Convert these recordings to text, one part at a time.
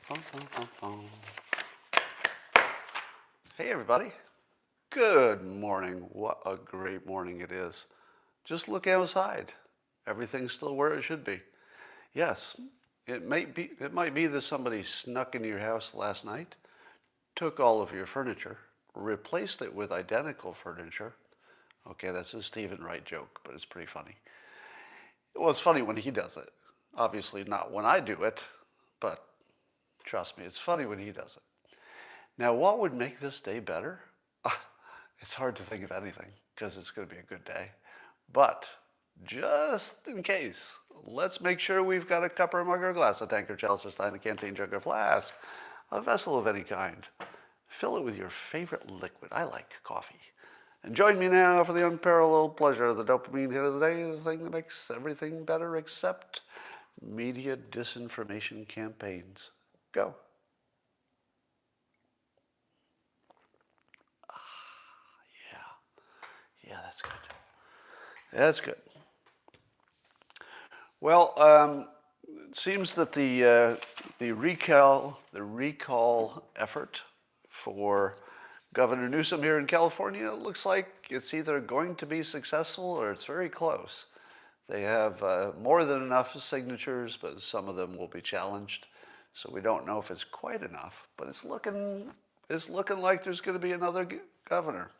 Hey everybody, good morning. What a great morning it is. Just look outside. Everything's still where it should be. Yes, it might be that somebody snuck into your house last night, took all of your furniture, replaced it with identical furniture. Okay, that's a Stephen Wright joke, but it's pretty funny. Well, it's funny when he does it. Obviously not when I do it, but trust me, it's funny when he does it. Now, what would make this day better? It's hard to think of anything because it's going to be a good day. But just in case, let's make sure we've got a cup or a mug or a glass, a tankard, chalice or stein, a canteen, jug or flask, a vessel of any kind. Fill it with your favorite liquid. I like coffee. And join me now for the unparalleled pleasure of the dopamine hit of the day, the thing that makes everything better except media disinformation campaigns. Go. Yeah, that's good. That's good. Well, it seems that the recall effort for Governor Newsom here in California looks like it's either going to be successful or it's very close. They have more than enough signatures, but some of them will be challenged. So we don't know if it's quite enough, but it's looking like there's going to be another governor.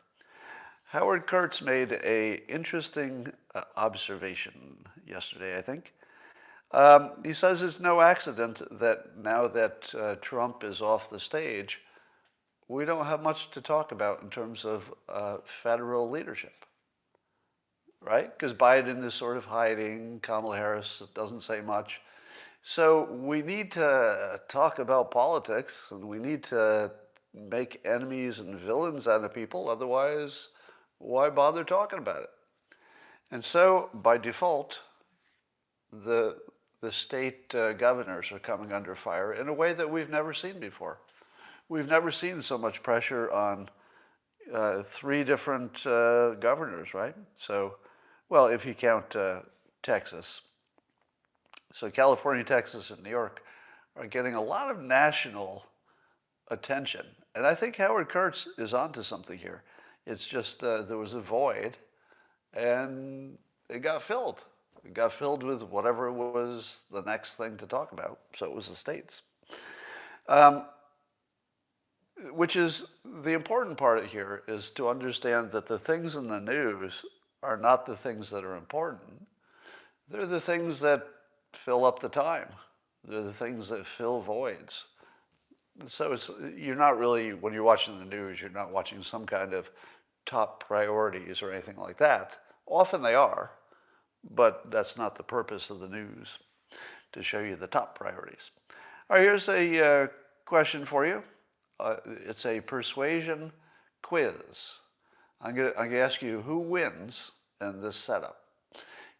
Howard Kurtz made an interesting observation yesterday, I think. He says it's no accident that now that Trump is off the stage, we don't have much to talk about in terms of federal leadership, right? Because Biden is sort of hiding, Kamala Harris doesn't say much. So we need to talk about politics, and we need to make enemies and villains out of people, otherwise why bother talking about it? And so, by default, the state governors are coming under fire in a way that we've never seen before. We've never seen so much pressure on three different governors, right? So, well, if you count Texas. So California, Texas, and New York are getting a lot of national attention. And I think Howard Kurtz is onto something here. It's just there was a void, and it got filled. It got filled with whatever was the next thing to talk about. So it was the states. Which is the important part here is to understand that the things in the news are not the things that are important. They're the things that fill up the time. They're the things that fill voids. So you're not really, when you're watching the news, you're not watching some kind of top priorities or anything like that. Often they are, but that's not the purpose of the news, to show you the top priorities. All right, here's a question for you. It's a persuasion quiz. I'm gonna ask you who wins in this setup.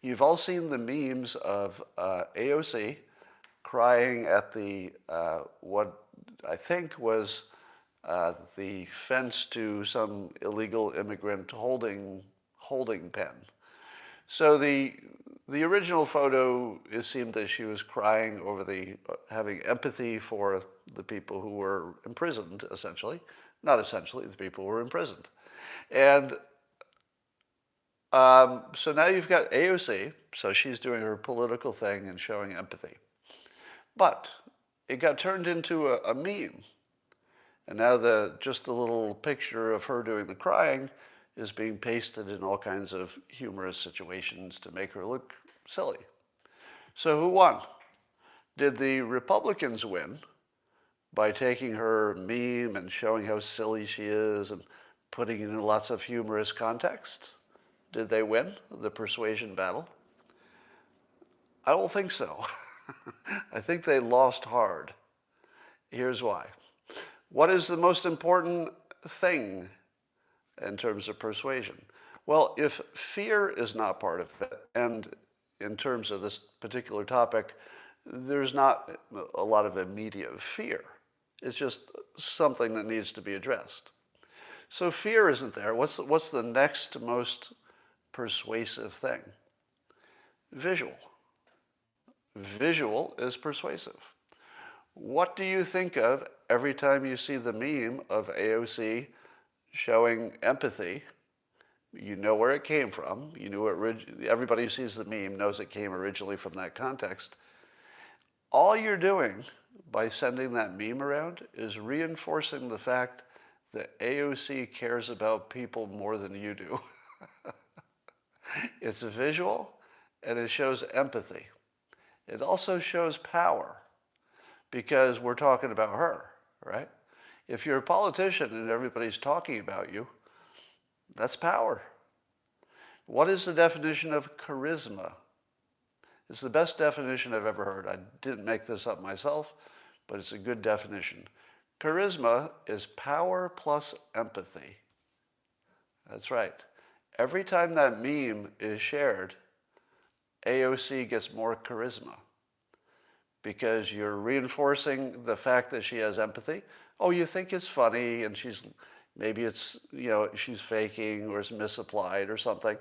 You've all seen the memes of AOC crying at the what I think was the fence to some illegal immigrant holding pen. So the original photo, it seemed that she was crying over having empathy for the people who were imprisoned, essentially. Not essentially, the people who were imprisoned. And so now you've got AOC, so she's doing her political thing and showing empathy. But it got turned into a meme. And now just the little picture of her doing the crying is being pasted in all kinds of humorous situations to make her look silly. So who won? Did the Republicans win by taking her meme and showing how silly she is and putting it in lots of humorous context? Did they win the persuasion battle? I don't think so. I think they lost hard. Here's why. What is the most important thing in terms of persuasion? Well, if fear is not part of it, and in terms of this particular topic, there's not a lot of immediate fear. It's just something that needs to be addressed. So fear isn't there. What's the next most persuasive thing? Visual. Visual is persuasive. What do you think of every time you see the meme of AOC showing empathy? You know where it came from. You knew everybody who sees the meme knows it came originally from that context. All you're doing by sending that meme around is reinforcing the fact that AOC cares about people more than you do. It's a visual, and it shows empathy. It also shows power, because we're talking about her, right? If you're a politician and everybody's talking about you, that's power. What is the definition of charisma? It's the best definition I've ever heard. I didn't make this up myself, but it's a good definition. Charisma is power plus empathy. That's right. Every time that meme is shared, AOC gets more charisma, because you're reinforcing the fact that she has empathy. Oh, you think it's funny, and maybe it's, she's faking or it's misapplied or something.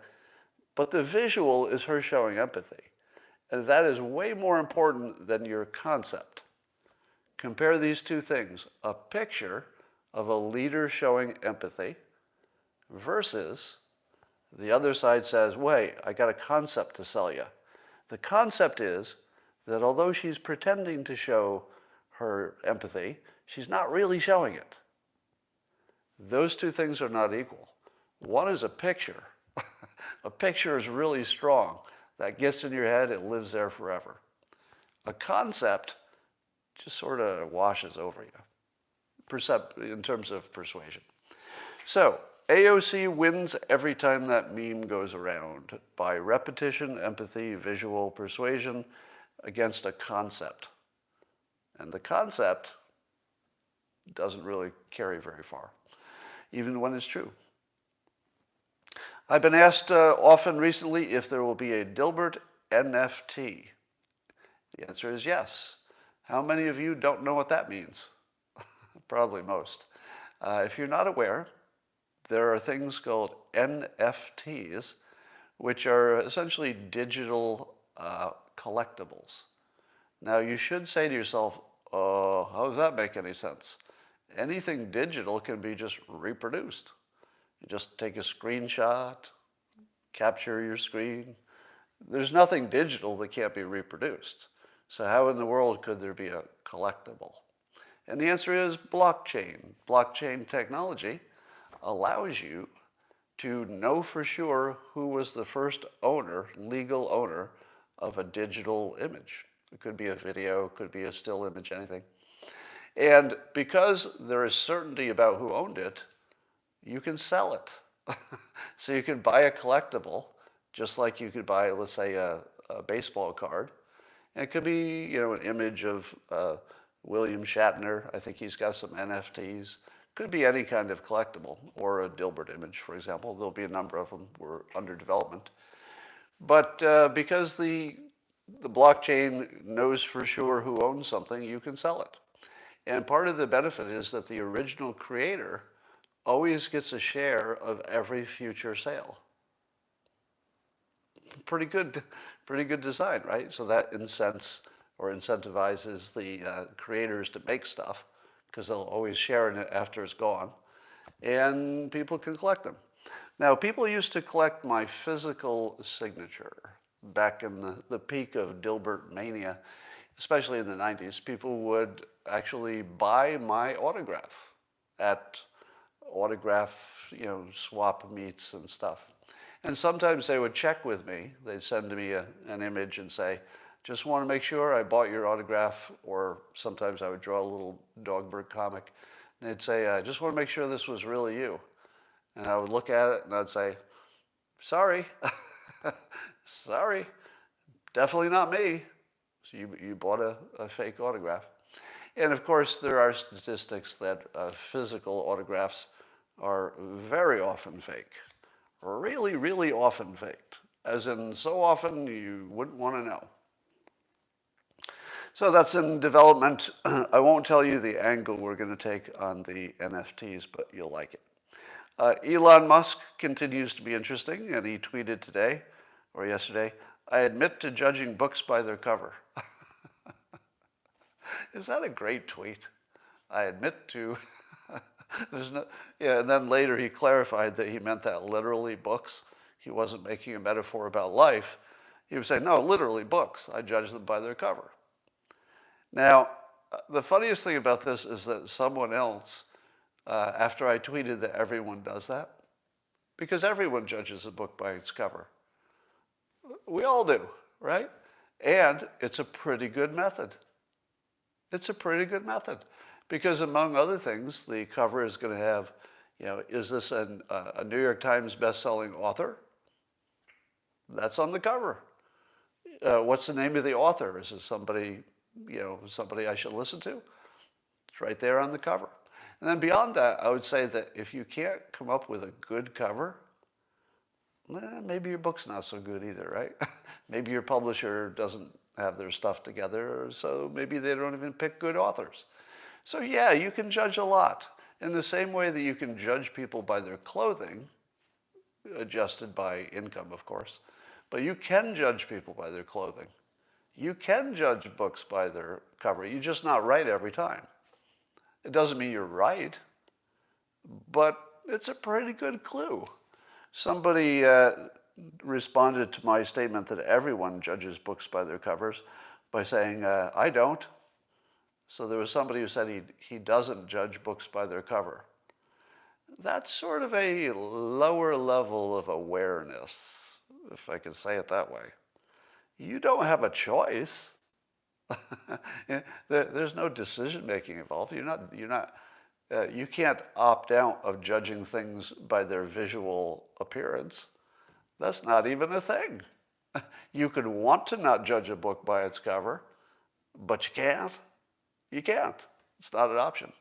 But the visual is her showing empathy. And that is way more important than your concept. Compare these two things: a picture of a leader showing empathy versus the other side says, wait, I got a concept to sell you. The concept is that although she's pretending to show her empathy, she's not really showing it. Those two things are not equal. One is a picture. A picture is really strong. That gets in your head, it lives there forever. A concept just sort of washes over you, in terms of persuasion. So, AOC wins every time that meme goes around by repetition, empathy, visual, persuasion against a concept. And the concept doesn't really carry very far, even when it's true. I've been asked often recently if there will be a Dilbert NFT. The answer is yes. How many of you don't know what that means? Probably most. If you're not aware, there are things called NFTs, which are essentially digital collectibles. Now, you should say to yourself, how does that make any sense? Anything digital can be just reproduced. You just take a screenshot, capture your screen. There's nothing digital that can't be reproduced. So how in the world could there be a collectible? And the answer is blockchain. Blockchain technology allows you to know for sure who was the first owner, legal owner, of a digital image. It could be a video, it could be a still image, anything. And because there is certainty about who owned it, you can sell it. So you can buy a collectible, just like you could buy, let's say, a baseball card. And it could be, an image of William Shatner. I think he's got some NFTs. Could be any kind of collectible, or a Dilbert image, for example. There'll be a number of them. We're under development. But because the blockchain knows for sure who owns something, you can sell it. And part of the benefit is that the original creator always gets a share of every future sale. Pretty good design, right? So that incentivizes the creators to make stuff, because they'll always share in it after it's gone, and people can collect them. Now, people used to collect my physical signature back in the peak of Dilbert mania, especially in the 90s. People would actually buy my autograph at autograph, swap meets and stuff. And sometimes they would check with me. They'd send me an image and say, just want to make sure I bought your autograph. Or sometimes I would draw a little Dogbert comic. And they'd say, I just want to make sure this was really you. And I would look at it and I'd say, sorry, sorry, definitely not me. So you bought a fake autograph. And of course, there are statistics that physical autographs are very often fake. Really, really often faked. As in, so often you wouldn't want to know. So that's in development. I won't tell you the angle we're going to take on the NFTs, but you'll like it. Elon Musk continues to be interesting, and he tweeted today, or yesterday, I admit to judging books by their cover. Is that a great tweet? I admit to, there's no, yeah, and then later he clarified that he meant that literally books. He wasn't making a metaphor about life. He was saying, no, literally books. I judge them by their cover. Now, the funniest thing about this is that someone else, after I tweeted that everyone does that, because everyone judges a book by its cover. We all do, right? And it's a pretty good method. It's a pretty good method because, among other things, the cover is going to have, is this a New York Times best-selling author? That's on the cover. What's the name of the author? Is it somebody, somebody I should listen to? It's right there on the cover. And then beyond that, I would say that if you can't come up with a good cover, maybe your book's not so good either, right? Maybe your publisher doesn't have their stuff together, so maybe they don't even pick good authors. So yeah, you can judge a lot. In the same way that you can judge people by their clothing, adjusted by income, of course, but you can judge people by their clothing. You can judge books by their cover. You're just not right every time. It doesn't mean you're right, but it's a pretty good clue. Somebody responded to my statement that everyone judges books by their covers by saying, I don't. So there was somebody who said he doesn't judge books by their cover. That's sort of a lower level of awareness, if I could say it that way. You don't have a choice. There's no decision-making involved. You can't opt out of judging things by their visual appearance. That's not even a thing. You could want to not judge a book by its cover, but you can't. You can't. It's not an option.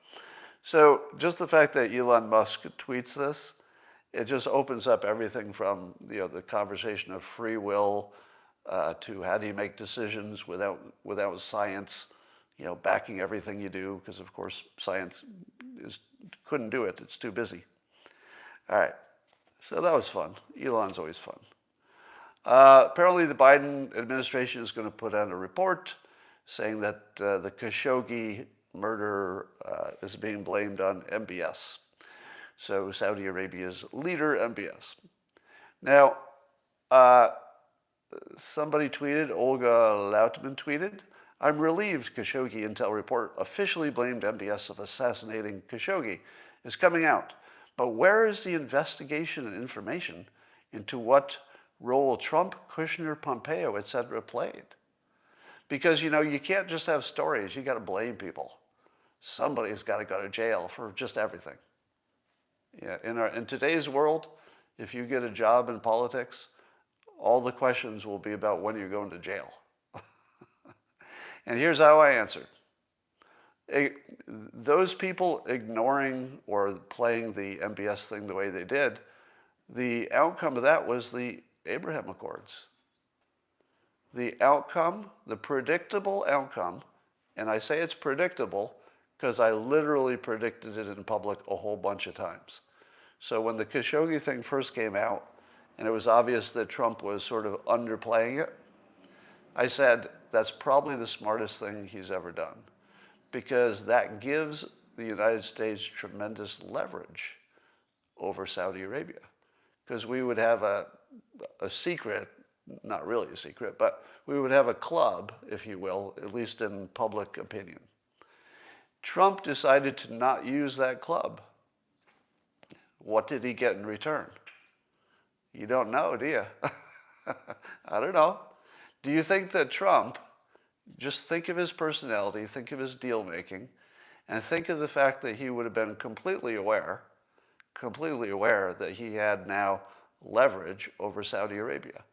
So just the fact that Elon Musk tweets this, it just opens up everything from the conversation of free will to how do you make decisions without science, backing everything you do, because of course science couldn't do it. It's too busy. All right. So that was fun. Elon's always fun. Apparently the Biden administration is going to put out a report saying that the Khashoggi murder is being blamed on MBS. So Saudi Arabia's leader, MBS. Now, somebody tweeted, Olga Lautman tweeted, I'm relieved Khashoggi intel report officially blamed MBS of assassinating Khashoggi is coming out. But where is the investigation and information into what role Trump, Kushner, Pompeo, etc. played? Because, you can't just have stories. You got to blame people. Somebody's got to go to jail for just everything. Yeah, in today's world, if you get a job in politics, all the questions will be about when you're going to jail. And here's how I answered. Those people ignoring or playing the MBS thing the way they did, the outcome of that was the Abraham Accords. The outcome, the predictable outcome, and I say it's predictable because I literally predicted it in public a whole bunch of times. So when the Khashoggi thing first came out, and it was obvious that Trump was sort of underplaying it, I said, that's probably the smartest thing he's ever done, because that gives the United States tremendous leverage over Saudi Arabia, because we would have a secret, not really a secret, but we would have a club, if you will, at least in public opinion. Trump decided to not use that club. What did he get in return? You don't know, do you? I don't know. Do you think that Trump, just think of his personality, think of his deal making, and think of the fact that he would have been completely aware that he had now leverage over Saudi Arabia.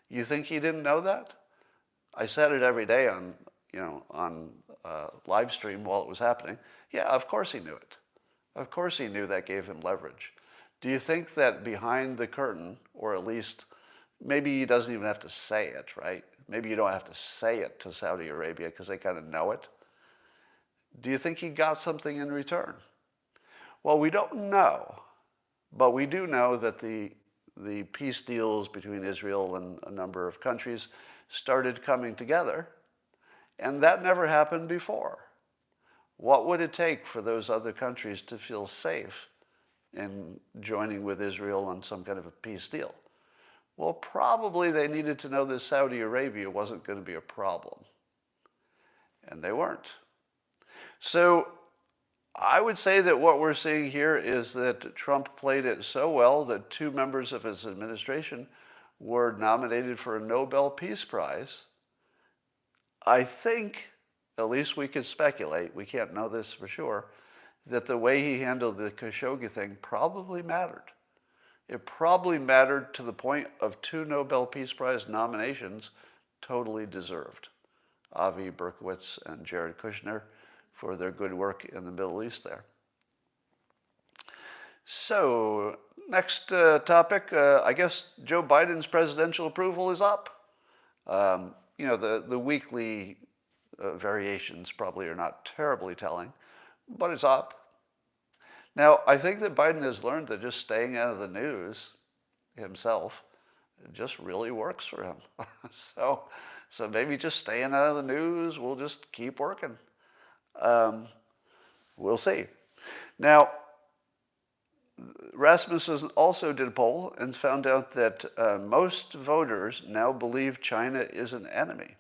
You think he didn't know that? I said it every day on live stream while it was happening. Yeah, of course he knew it. Of course he knew that gave him leverage. Do you think that behind the curtain, or at least maybe he doesn't even have to say it, right? Maybe you don't have to say it to Saudi Arabia because they kind of know it. Do you think he got something in return? Well, we don't know, but we do know that the peace deals between Israel and a number of countries started coming together, and that never happened before. What would it take for those other countries to feel safe in joining with Israel on some kind of a peace deal? Well, probably they needed to know that Saudi Arabia wasn't going to be a problem. And they weren't. So I would say that what we're seeing here is that Trump played it so well that 2 members of his administration were nominated for a Nobel Peace Prize. I think, at least we could speculate, we can't know this for sure, that the way he handled the Khashoggi thing probably mattered. It probably mattered to the point of 2 Nobel Peace Prize nominations totally deserved. Avi Berkowitz and Jared Kushner for their good work in the Middle East there. So, next topic, I guess Joe Biden's presidential approval is up. The weekly variations probably are not terribly telling, but it's up. Now, I think that Biden has learned that just staying out of the news himself just really works for him. So maybe just staying out of the news will just keep working. We'll see. Now, Rasmussen also did a poll and found out that most voters now believe China is an enemy.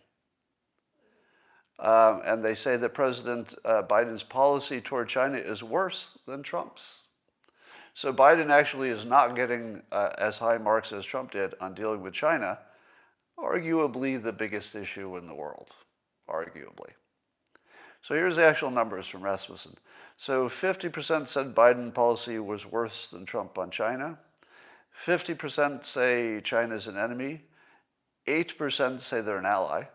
And they say that President Biden's policy toward China is worse than Trump's. So Biden actually is not getting as high marks as Trump did on dealing with China, arguably the biggest issue in the world, arguably. So here's the actual numbers from Rasmussen. So 50% said Biden policy was worse than Trump on China. 50% say China's an enemy. 8% say they're an ally.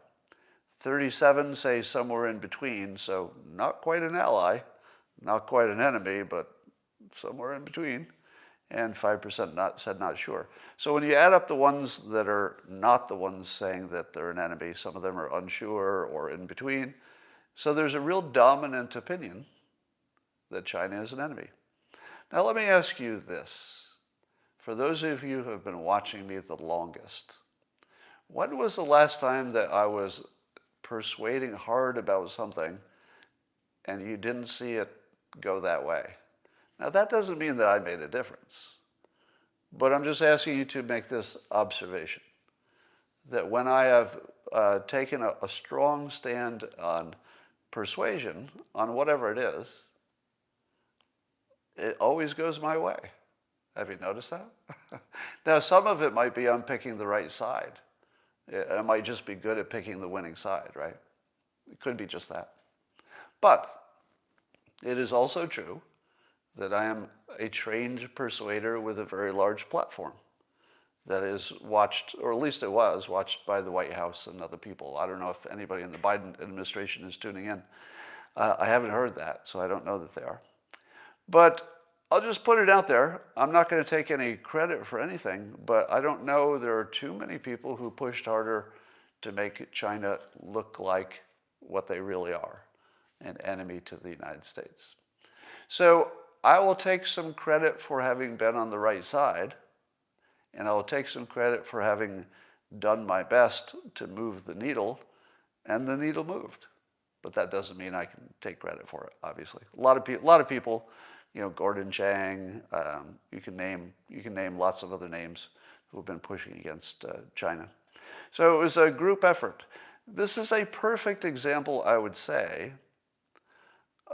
37 say somewhere in between, so not quite an ally, not quite an enemy, but somewhere in between. And 5% said not sure. So when you add up the ones that are not the ones saying that they're an enemy, some of them are unsure or in between. So there's a real dominant opinion that China is an enemy. Now let me ask you this. For those of you who have been watching me the longest, when was the last time that I was persuading hard about something and you didn't see it go that way? Now that doesn't mean that I made a difference, but I'm just asking you to make this observation, that when I have taken a strong stand on persuasion, on whatever it is, it always goes my way. Have you noticed that? Now some of it might be I'm picking the right side. I might just be good at picking the winning side, right? It could be just that. But it is also true that I am a trained persuader with a very large platform that is watched, or at least it was, watched by the White House and other people. I don't know if anybody in the Biden administration is tuning in. I haven't heard that, so I don't know that they are. But I'll just put it out there. I'm not going to take any credit for anything, but I don't know there are too many people who pushed harder to make China look like what they really are, an enemy to the United States. So I will take some credit for having been on the right side, and I will take some credit for having done my best to move the needle, and the needle moved. But that doesn't mean I can take credit for it, obviously. A lot of people, Gordon Chang, you can name lots of other names who have been pushing against China. So it was a group effort. This is a perfect example, I would say,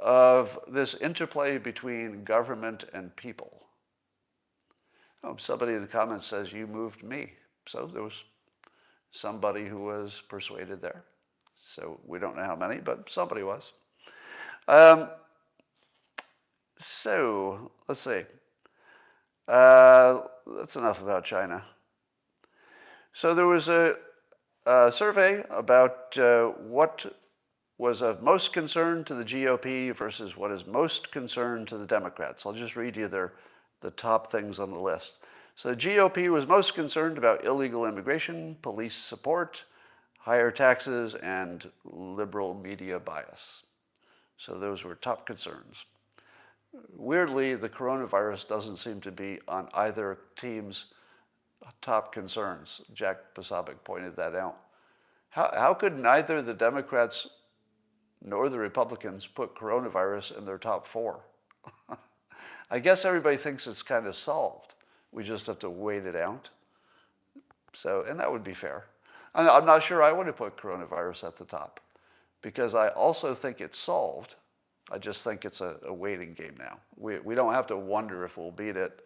of this interplay between government and people. Somebody in the comments says, you moved me. So there was somebody who was persuaded there. So we don't know how many, but somebody was. So let's see. That's enough about China. So there was a survey about what was of most concern to the GOP versus what is most concern to the Democrats. I'll just read you the top things on the list. So the GOP was most concerned about illegal immigration, police support, higher taxes, and liberal media bias. So those were top concerns. Weirdly, the coronavirus doesn't seem to be on either team's top concerns. Jack Posobiec pointed that out. How could neither the Democrats nor the Republicans put coronavirus in their top 4. I guess everybody thinks it's kind of solved. We just have to wait it out. So, and that would be fair. I'm not sure I would have put coronavirus at the top, because I also think it's solved. I just think it's a waiting game now. We don't have to wonder if we'll beat it.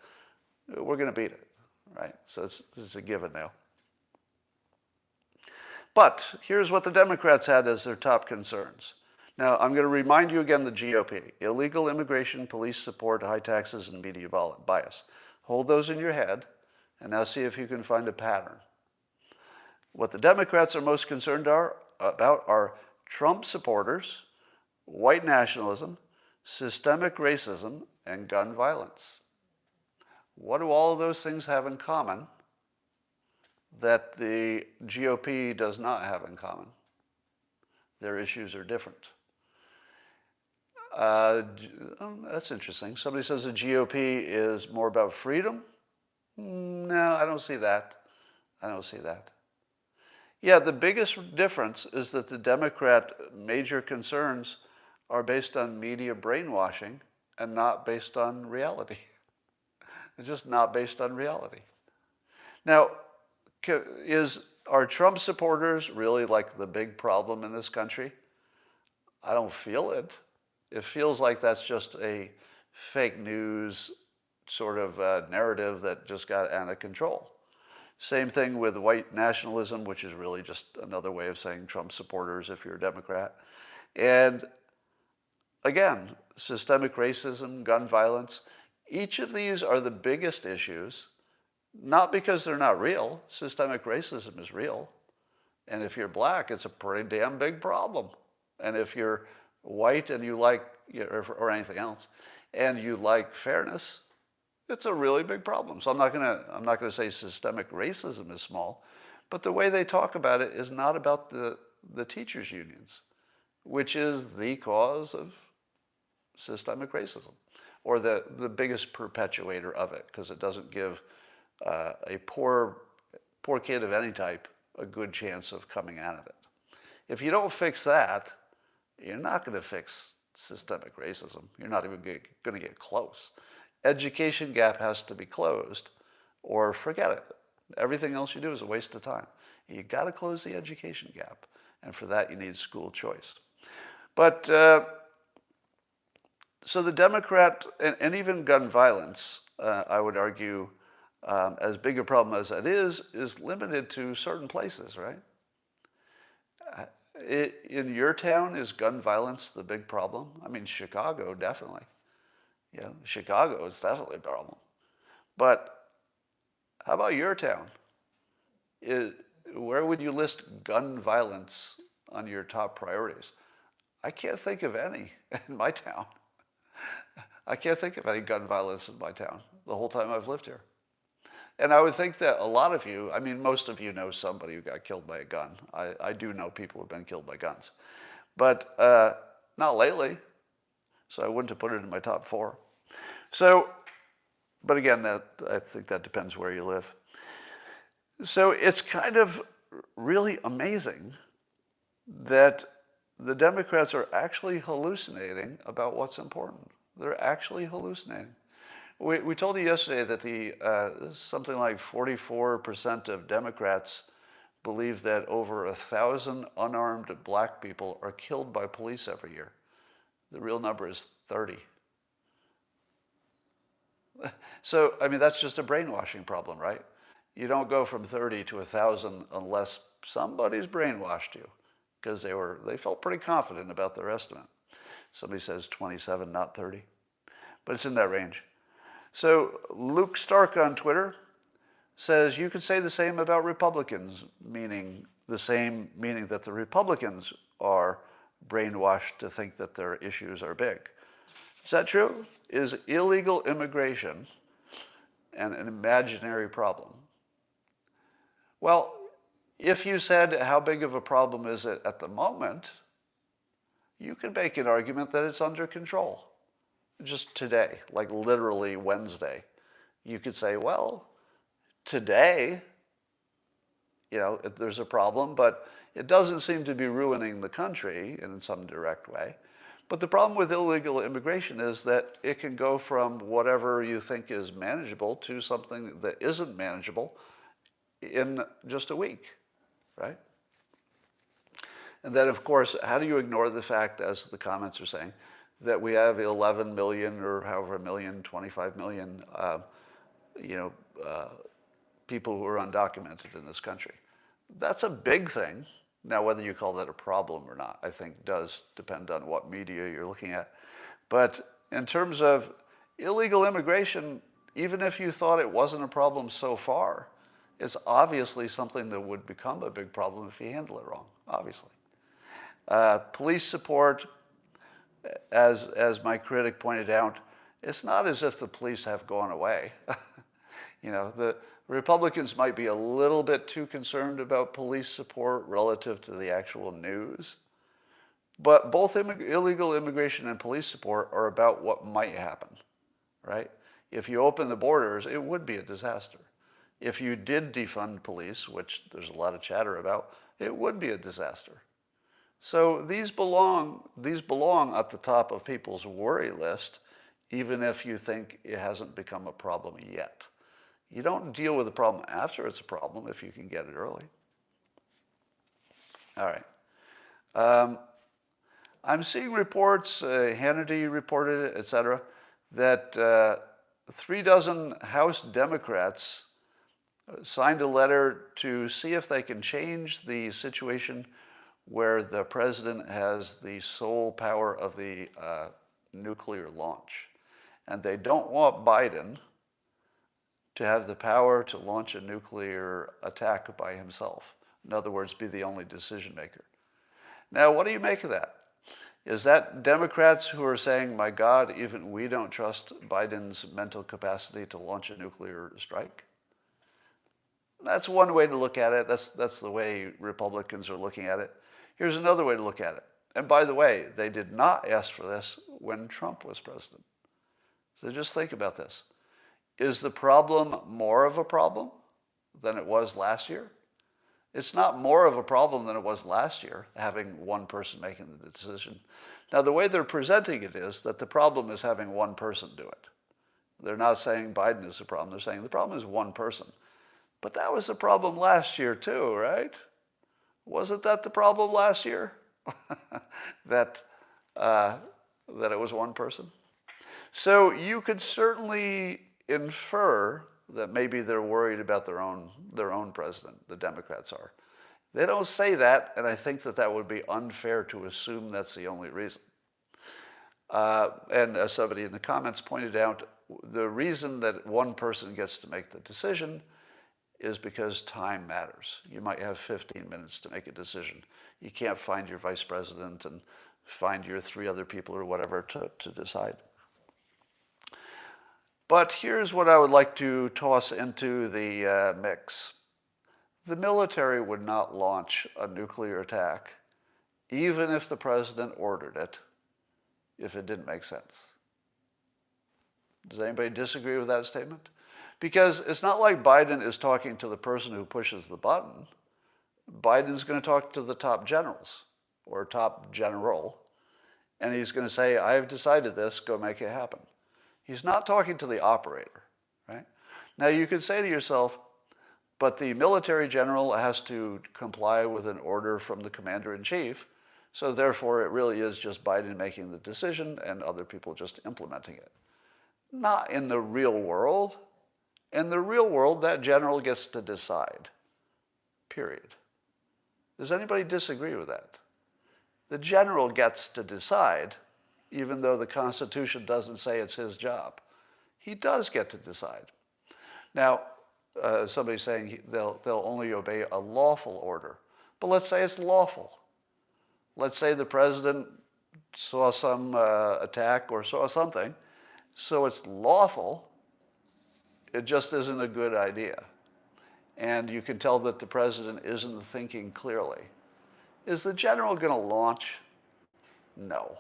We're going to beat it, right? So this is a given now. But here's what the Democrats had as their top concerns. Now, I'm going to remind you again the GOP. Illegal immigration, police support, high taxes, and media bias. Hold those in your head, and now see if you can find a pattern. What the Democrats are most concerned about are Trump supporters, white nationalism, systemic racism, and gun violence. What do all of those things have in common that the GOP does not have in common? Their issues are different. That's interesting. Somebody says the GOP is more about freedom. No, I don't see that. I don't see that. Yeah, the biggest difference is that the Democrat major concerns are based on media brainwashing and not based on reality. It's just not based on reality. Now, are Trump supporters really like the big problem in this country? I don't feel it. It feels like that's just a fake news sort of narrative that just got out of control. Same thing with white nationalism, which is really just another way of saying Trump supporters if you're a Democrat. And again, systemic racism, gun violence, each of these are the biggest issues, not because they're not real. Systemic racism is real. And if you're black, it's a pretty damn big problem. And if you're white and you like, or anything else, and you like fairness, it's a really big problem. So I'm not gonna say systemic racism is small, but the way they talk about it is not about the teachers' unions, which is the cause of systemic racism, or the biggest perpetuator of it, because it doesn't give a poor kid of any type a good chance of coming out of it. If you don't fix that, you're not going to fix systemic racism. You're not even going to get close. Education gap has to be closed, or forget it. Everything else you do is a waste of time. You got to close the education gap, and for that you need school choice. But so the Democrat, and even gun violence, I would argue, as big a problem as that is limited to certain places, right? In your town, is gun violence the big problem? I mean, Chicago, definitely. Yeah, Chicago is definitely a problem. But how about your town? Where would you list gun violence on your top priorities? I can't think of any in my town. I can't think of any gun violence in my town the whole time I've lived here. And I would think that a lot of you, I mean, most of you know somebody who got killed by a gun. I do know people who've been killed by guns. But not lately. So I wouldn't have put it in my top 4. So, but again, I think that depends where you live. So it's kind of really amazing that the Democrats are actually hallucinating about what's important. They're actually hallucinating. We told you yesterday that something like 44% of Democrats believe that over 1,000 unarmed black people are killed by police every year. The real number is 30. So, I mean, that's just a brainwashing problem, right? You don't go from 30 to 1,000 unless somebody's brainwashed you, because they felt pretty confident about their estimate. Somebody says 27, not 30, but it's in that range. So Luke Stark on Twitter says, you could say the same about Republicans, meaning that the Republicans are brainwashed to think that their issues are big. Is that true? Is illegal immigration an imaginary problem? Well, if you said how big of a problem is it at the moment, you could make an argument that it's under control. Just today, like literally Wednesday, you could say, well, today, there's a problem, but It doesn't seem to be ruining the country in some direct way. But the problem with illegal immigration is that it can go from whatever you think is manageable to something that isn't manageable in just a week, right? And then, of course, how do you ignore the fact, as the comments are saying, that we have 11 million or however million, 25 million, people who are undocumented in this country? That's a big thing. Now, whether you call that a problem or not, I think does depend on what media you're looking at. But in terms of illegal immigration, even if you thought it wasn't a problem so far, it's obviously something that would become a big problem if you handle it wrong, obviously. Police support, as my critic pointed out, it's not as if the police have gone away. The Republicans might be a little bit too concerned about police support relative to the actual news. But both illegal immigration and police support are about what might happen, right? If you open the borders, it would be a disaster. If you did defund police, which there's a lot of chatter about, it would be a disaster. So these belong at the top of people's worry list, even if you think it hasn't become a problem yet. You don't deal with the problem after it's a problem if you can get it early. All right. I'm seeing reports, Hannity reported it, et cetera, that 36 House Democrats signed a letter to see if they can change the situation where the president has the sole power of the nuclear launch. And they don't want Biden to have the power to launch a nuclear attack by himself. In other words, be the only decision maker. Now, what do you make of that? Is that Democrats who are saying, my God, even we don't trust Biden's mental capacity to launch a nuclear strike? That's one way to look at it. That's the way Republicans are looking at it. Here's another way to look at it. And by the way, they did not ask for this when Trump was president. So just think about this. Is the problem more of a problem than it was last year? It's not more of a problem than it was last year, having one person making the decision. Now, the way they're presenting it is that the problem is having one person do it. They're not saying Biden is the problem. They're saying the problem is one person. But that was the problem last year too, right? Wasn't that the problem last year? that it was one person? So you could certainly infer that maybe they're worried about their own president, the Democrats are. They don't say that, and I think that would be unfair to assume that's the only reason. And as somebody in the comments pointed out, the reason that one person gets to make the decision is because time matters. You might have 15 minutes to make a decision. You can't find your vice president and find your 3 other people or whatever to decide. But here's what I would like to toss into the mix. The military would not launch a nuclear attack, even if the president ordered it, if it didn't make sense. Does anybody disagree with that statement? Because it's not like Biden is talking to the person who pushes the button. Biden's going to talk to the top generals or top general, and he's going to say, I've decided this, go make it happen. He's not talking to the operator, right? Now you could say to yourself, but the military general has to comply with an order from the commander-in-chief, so therefore it really is just Biden making the decision and other people just implementing it. Not in the real world. In the real world, that general gets to decide, period. Does anybody disagree with that? The general gets to decide, even though the Constitution doesn't say it's his job. He does get to decide. Now, somebody's saying they'll only obey a lawful order. But let's say it's lawful. Let's say the president saw some attack or saw something, so it's lawful. It just isn't a good idea. And you can tell that the president isn't thinking clearly. Is the general going to launch? No.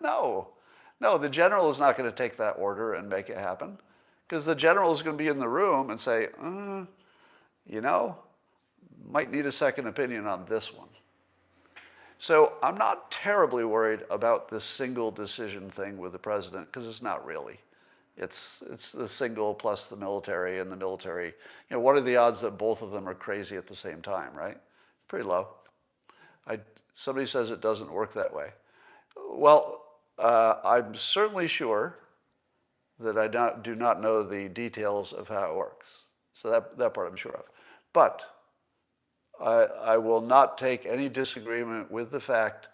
No, the general is not going to take that order and make it happen, because the general is going to be in the room and say, might need a second opinion on this one. So I'm not terribly worried about this single decision thing with the president, because it's not really. It's the single plus the military, and the military, what are the odds that both of them are crazy at the same time, right? Pretty low. Somebody says it doesn't work that way. Well, I'm certainly sure that I do not know the details of how it works. So that part I'm sure of. But I will not take any disagreement with the fact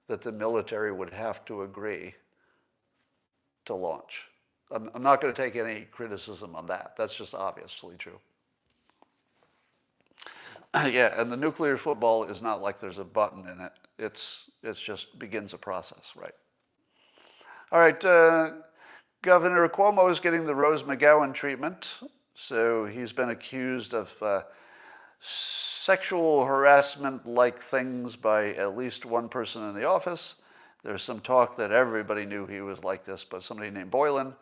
that the military would have to agree to launch. I'm not going to take any criticism on that. That's just obviously true. Yeah, and the nuclear football is not like there's a button in it. It's just begins a process, right? All right, Governor Cuomo is getting the Rose McGowan treatment. So he's been accused of sexual harassment-like things by at least one person in the office. There's some talk that everybody knew he was like this, but somebody named Boylan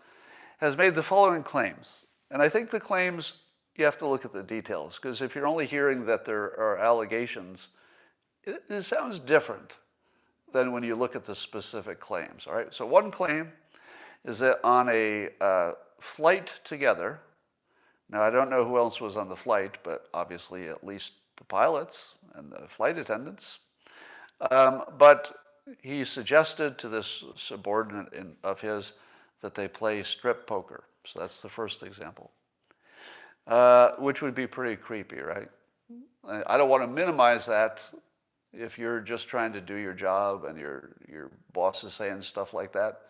has made the following claims. And I think the claims, you have to look at the details, because if you're only hearing that there are allegations, it sounds different than when you look at the specific claims, all right? So one claim is that on a flight together, now I don't know who else was on the flight, but obviously at least the pilots and the flight attendants, but he suggested to this subordinate of his that they play strip poker. So that's the first example, which would be pretty creepy, right? I don't want to minimize that if you're just trying to do your job and your boss is saying stuff like that.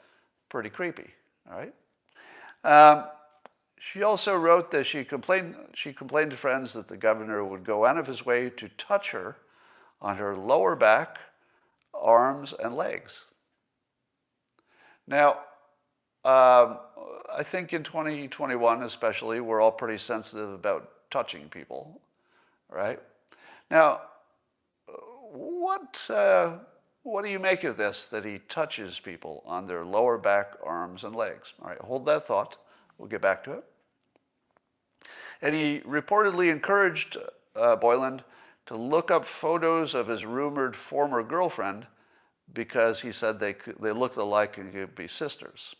Pretty creepy, all right? She also wrote that she complained to friends that the governor would go out of his way to touch her on her lower back, arms, and legs. Now, I think in 2021 especially, we're all pretty sensitive about touching people, right? Now, what do you make of this, that he touches people on their lower back, arms, and legs? All right, hold that thought. We'll get back to it. And he reportedly encouraged Boylan to look up photos of his rumored former girlfriend because he said they looked alike and could be sisters.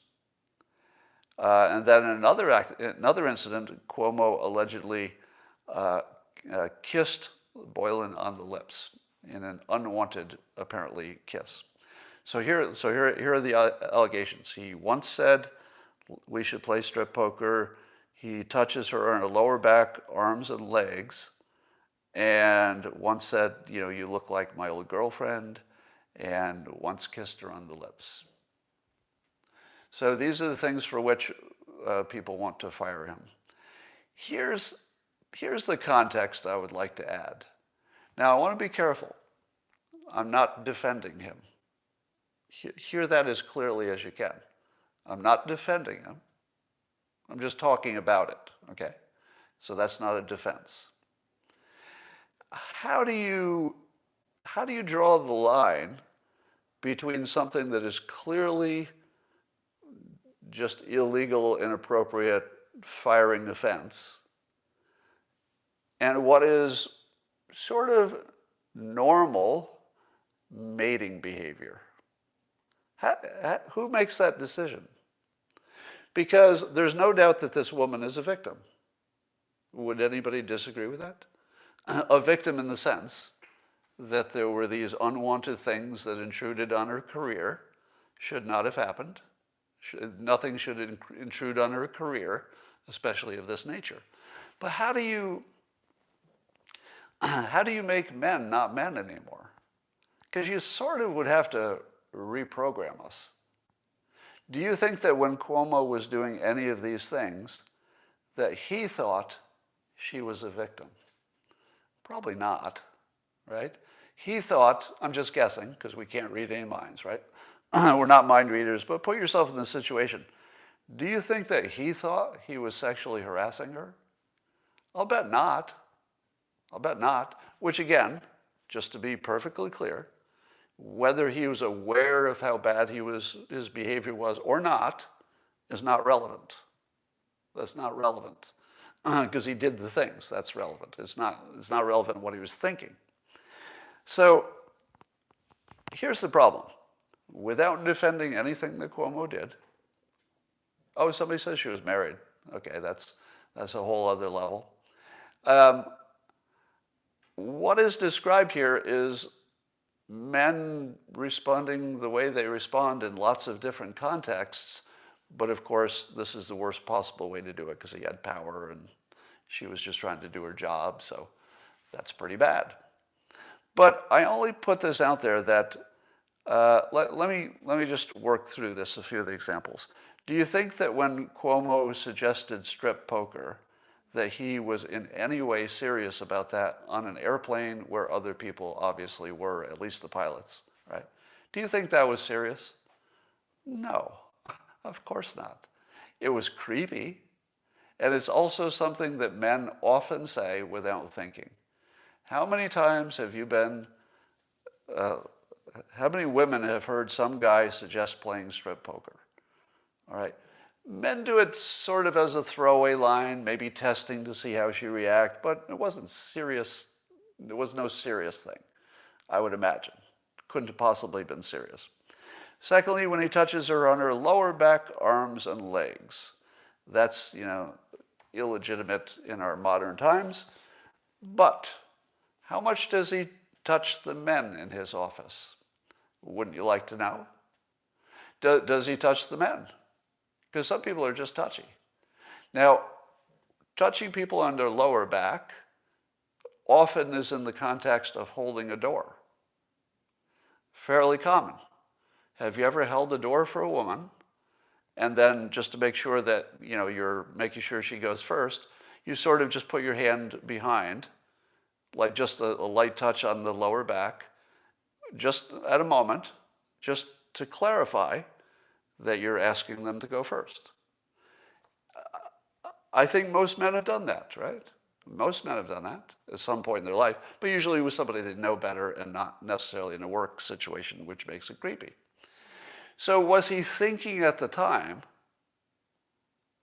And then in another incident, Cuomo allegedly kissed Boylan on the lips in an unwanted, apparently, kiss. So here are the allegations. He once said, we should play strip poker. He touches her on her lower back, arms, and legs. And once said, you look like my old girlfriend. And once kissed her on the lips. So these are the things for which people want to fire him. Here's the context I would like to add. Now, I want to be careful. I'm not defending him. Hear that as clearly as you can. I'm not defending him. I'm just talking about it, okay? So that's not a defense. How do you draw the line between something that is clearly just illegal, inappropriate, firing offense, and what is sort of normal mating behavior? Who makes that decision? Because there's no doubt that this woman is a victim. Would anybody disagree with that? A victim in the sense that there were these unwanted things that intruded on her career, should not have happened. Nothing should intrude on her career, especially of this nature. But how do you make men not men anymore? Because you sort of would have to reprogram us. Do you think that when Cuomo was doing any of these things, that he thought she was a victim? Probably not, right? He thought, I'm just guessing, because we can't read any minds, right? We're not mind readers, but put yourself in this situation. Do you think that he thought he was sexually harassing her? I'll bet not. I'll bet not. Which again, just to be perfectly clear, whether he was aware of how bad his behavior was or not, is not relevant. That's not relevant. because he did the things. That's relevant. It's not relevant what he was thinking. So here's the problem. Without defending anything that Cuomo did, oh, somebody says she was married. Okay, that's a whole other level. What is described here is men responding the way they respond in lots of different contexts, but of course, this is the worst possible way to do it because he had power and she was just trying to do her job, so that's pretty bad. But I only put this out there that, let me just work through this, a few of the examples. Do you think that when Cuomo suggested strip poker, that he was in any way serious about that on an airplane where other people obviously were, at least the pilots, right? Do you think that was serious? No, of course not. It was creepy, and it's also something that men often say without thinking. How many times have you been, how many women have heard some guy suggest playing strip poker? All right. Men do it sort of as a throwaway line, maybe testing to see how she reacts, but it wasn't serious. There was no serious thing, I would imagine. Couldn't have possibly been serious. Secondly, when he touches her on her lower back, arms, and legs. That's, illegitimate in our modern times. But how much does he touch the men in his office? Wouldn't you like to know? Does he touch the men? Because some people are just touchy. Now, touching people on their lower back often is in the context of holding a door. Fairly common. Have you ever held a door for a woman, and then just to make sure that you're making sure she goes first, you sort of just put your hand behind, like just a light touch on the lower back, just at a moment, just to clarify that you're asking them to go first. I think most men have done that, right? Most men have done that at some point in their life, but usually with somebody they know better and not necessarily in a work situation, which makes it creepy. So was he thinking at the time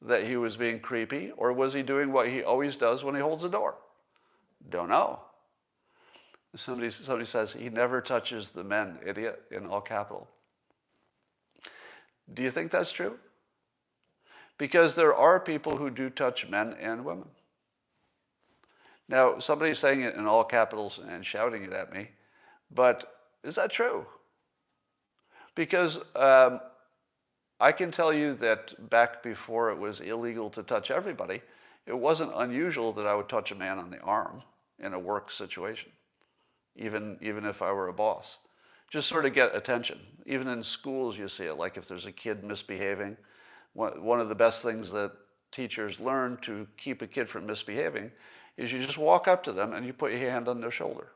that he was being creepy, or was he doing what he always does when he holds a door? Don't know. Somebody says he never touches the men, idiot, in all capital. Do you think that's true? Because there are people who do touch men and women. Now, somebody's saying it in all capitals and shouting it at me, but is that true? Because I can tell you that back before it was illegal to touch everybody, it wasn't unusual that I would touch a man on the arm in a work situation, even if I were a boss. Just sort of get attention. Even in schools you see it, like if there's a kid misbehaving, one of the best things that teachers learn to keep a kid from misbehaving is you just walk up to them and you put your hand on their shoulder.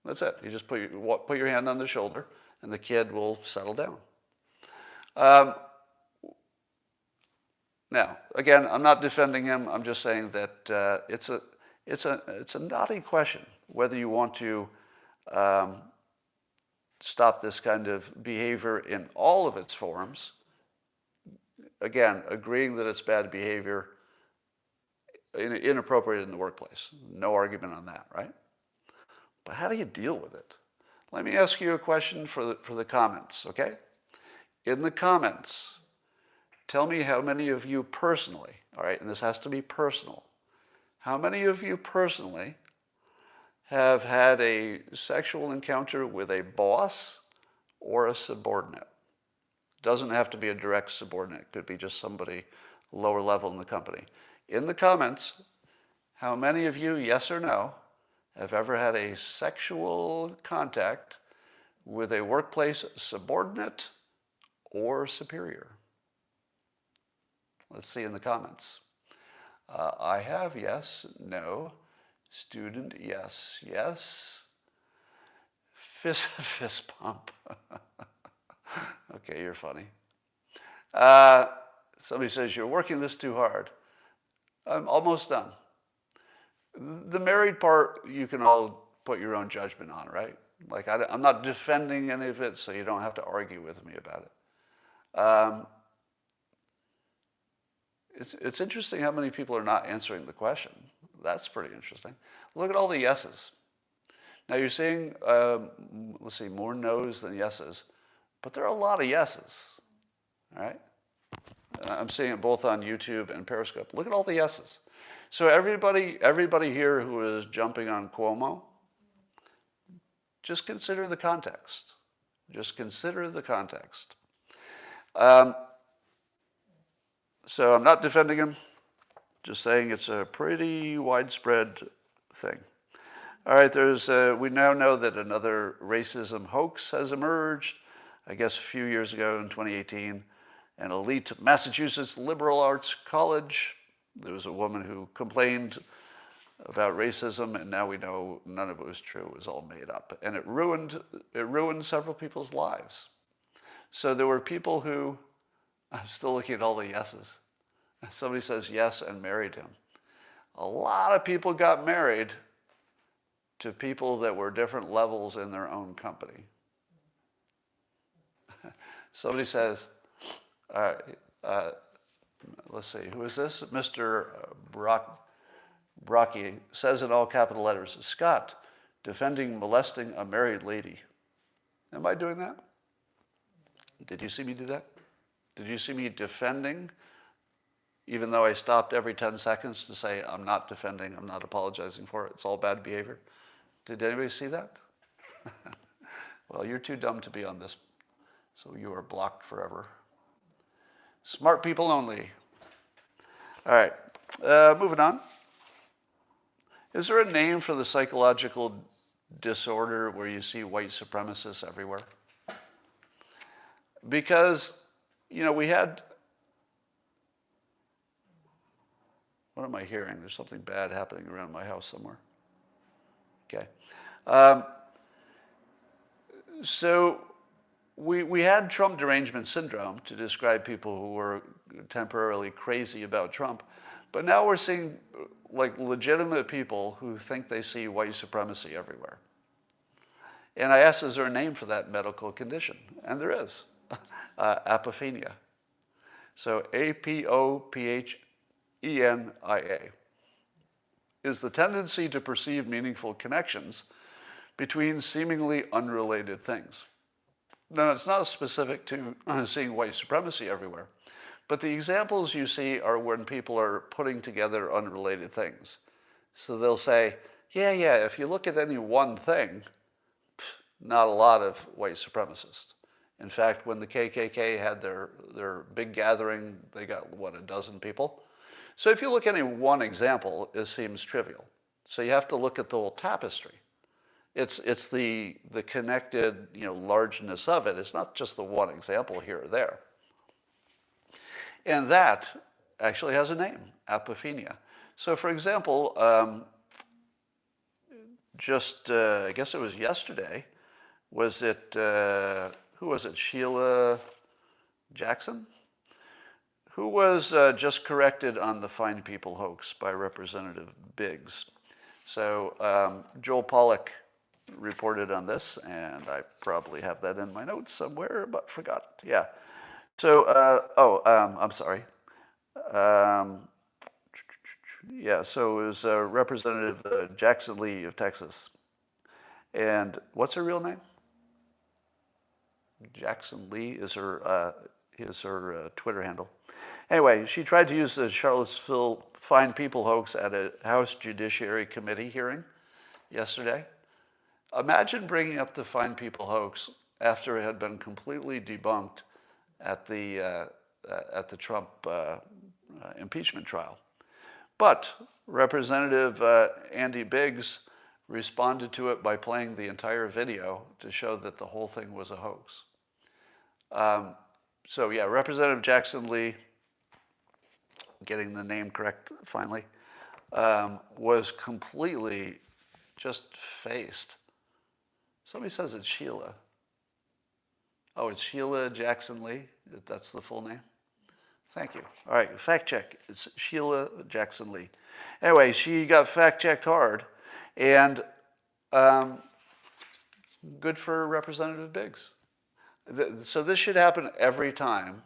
That's it. You just put your hand on their shoulder and the kid will settle down. Now, again, I'm not defending him. I'm just saying that it's a knotty question whether you want to stop this kind of behavior in all of its forms. Again, agreeing that it's bad behavior, inappropriate in the workplace. No argument on that, right? But how do you deal with it? Let me ask you a question for the comments, okay? In the comments, tell me how many of you personally, all right, and this has to be personal, how many of you personally have had a sexual encounter with a boss or a subordinate? Doesn't have to be a direct subordinate. It could be just somebody lower level in the company. In the comments, how many of you, yes or no, have ever had a sexual contact with a workplace subordinate or superior? Let's see in the comments. I have, yes, no. Student, yes, yes. Fist pump. Okay, you're funny. Somebody says, you're working this too hard. I'm almost done. The married part, you can all put your own judgment on, right? Like, I'm not defending any of it, so you don't have to argue with me about it. It's interesting how many people are not answering the question. That's pretty interesting. Look at all the yeses. Now you're seeing, let's see, more no's than yeses, but there are a lot of yeses, all right? I'm seeing it both on YouTube and Periscope. Look at all the yeses. So everybody here who is jumping on Cuomo, just consider the context. Just consider the context. So I'm not defending him, just saying it's a pretty widespread thing. All right, we now know that another racism hoax has emerged, I guess a few years ago in 2018. An elite Massachusetts liberal arts college, there was a woman who complained about racism, and now we know none of it was true. It was all made up. And it ruined several people's lives. So there were people who, I'm still looking at all the yeses. Somebody says yes and married him. A lot of people got married to people that were different levels in their own company. Somebody says, let's see, who is this? Mr. Brocky says in all capital letters, Scott, defending molesting a married lady. Am I doing that? Did you see me do that? Did you see me defending, even though I stopped every 10 seconds to say, I'm not defending, I'm not apologizing for it, it's all bad behavior? Did anybody see that? Well, you're too dumb to be on this, so you are blocked forever. Smart people only. All right, moving on. Is there a name for the psychological disorder where you see white supremacists everywhere? Because, we had, what am I hearing? There's something bad happening around my house somewhere. Okay. So we had Trump derangement syndrome to describe people who were temporarily crazy about Trump, but now we're seeing like legitimate people who think they see white supremacy everywhere. And I asked, is there a name for that medical condition? And there is, apophenia. So Apophenia is the tendency to perceive meaningful connections between seemingly unrelated things. Now, it's not specific to seeing white supremacy everywhere, but the examples you see are when people are putting together unrelated things. So they'll say, yeah, if you look at any one thing, not a lot of white supremacists. In fact, when the KKK had their big gathering, they got, a dozen people? So if you look at any one example, it seems trivial. So you have to look at the whole tapestry. It's the connected, largeness of it. It's not just the one example here or there. And that actually has a name, apophenia. So for example, I guess it was yesterday, who was it, Sheila Jackson? Who was just corrected on the Find People hoax by Representative Biggs. So Joel Pollack reported on this, and I probably have that in my notes somewhere, but forgot. Yeah. So, I'm sorry. Yeah, so it was Representative Jackson Lee of Texas. And what's her real name? Jackson Lee is her Twitter handle. Anyway, she tried to use the Charlottesville Find People hoax at a House Judiciary Committee hearing yesterday. Imagine bringing up the Find People hoax after it had been completely debunked at the Trump impeachment trial. But Representative Andy Biggs responded to it by playing the entire video to show that the whole thing was a hoax. So yeah, Representative Jackson Lee, getting the name correct finally, was completely just faced. Somebody says it's Sheila. Oh, it's Sheila Jackson Lee? That's the full name? Thank you. All right, fact check. It's Sheila Jackson Lee. Anyway, she got fact checked hard, and good for Representative Biggs. So this should happen every time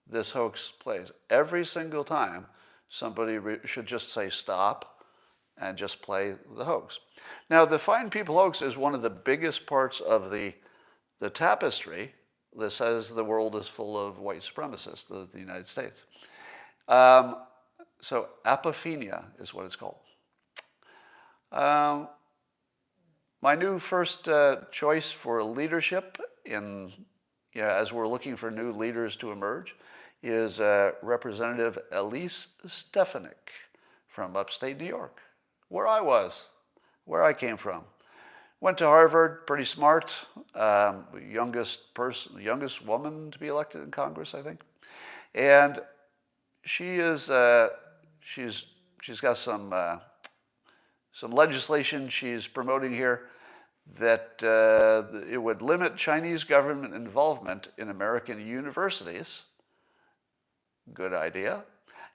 this hoax plays. Every single time, somebody should just say stop and just play the hoax. Now, the Fine People hoax is one of the biggest parts of the tapestry that says the world is full of white supremacists, the United States. So Apophenia is what it's called. My new first choice for leadership as we're looking for new leaders to emerge is Representative Elise Stefanik from upstate New York, where I came from. Went to Harvard, pretty smart, youngest woman to be elected in Congress, I think. And she is, she's got some legislation she's promoting here that it would limit Chinese government involvement in American universities. Good idea.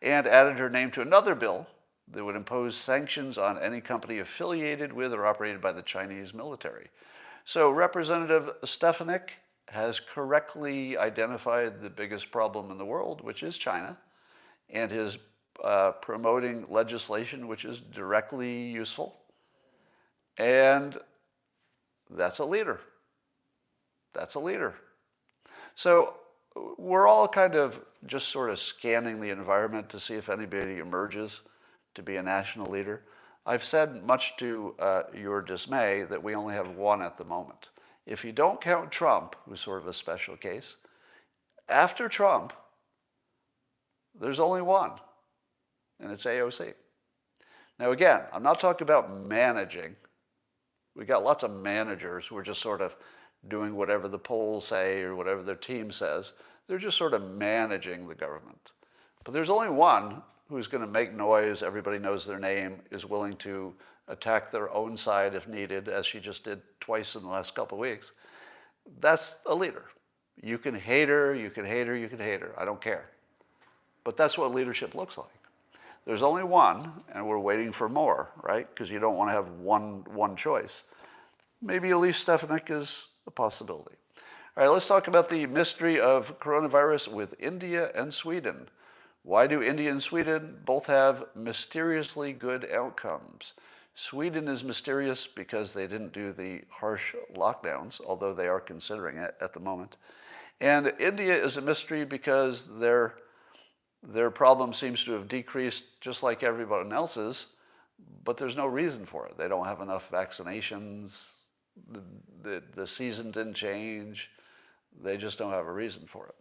And added her name to another bill that would impose sanctions on any company affiliated with or operated by the Chinese military. So Representative Stefanik has correctly identified the biggest problem in the world, which is China, and is promoting legislation which is directly useful. And that's a leader. That's a leader. So we're all kind of just sort of scanning the environment to see if anybody emerges to be a national leader. I've said, much to your dismay, that we only have one at the moment. If you don't count Trump, who's sort of a special case, after Trump, there's only one, and it's AOC. Now again, I'm not talking about managing. We got lots of managers who are just sort of doing whatever the polls say or whatever their team says. They're just sort of managing the government. But there's only one who's going to make noise, everybody knows their name, is willing to attack their own side if needed, as she just did twice in the last couple of weeks. That's a leader. You can hate her, you can hate her, you can hate her. I don't care. But that's what leadership looks like. There's only one, and we're waiting for more, right? Because you don't want to have one choice. Maybe Elise Stefanik is a possibility. All right, let's talk about the mystery of coronavirus with India and Sweden. Why do India and Sweden both have mysteriously good outcomes? Sweden is mysterious because they didn't do the harsh lockdowns, although they are considering it at the moment. And India is a mystery because their problem seems to have decreased just like everyone else's, but there's no reason for it. They don't have enough vaccinations. The season didn't change. They just don't have a reason for it.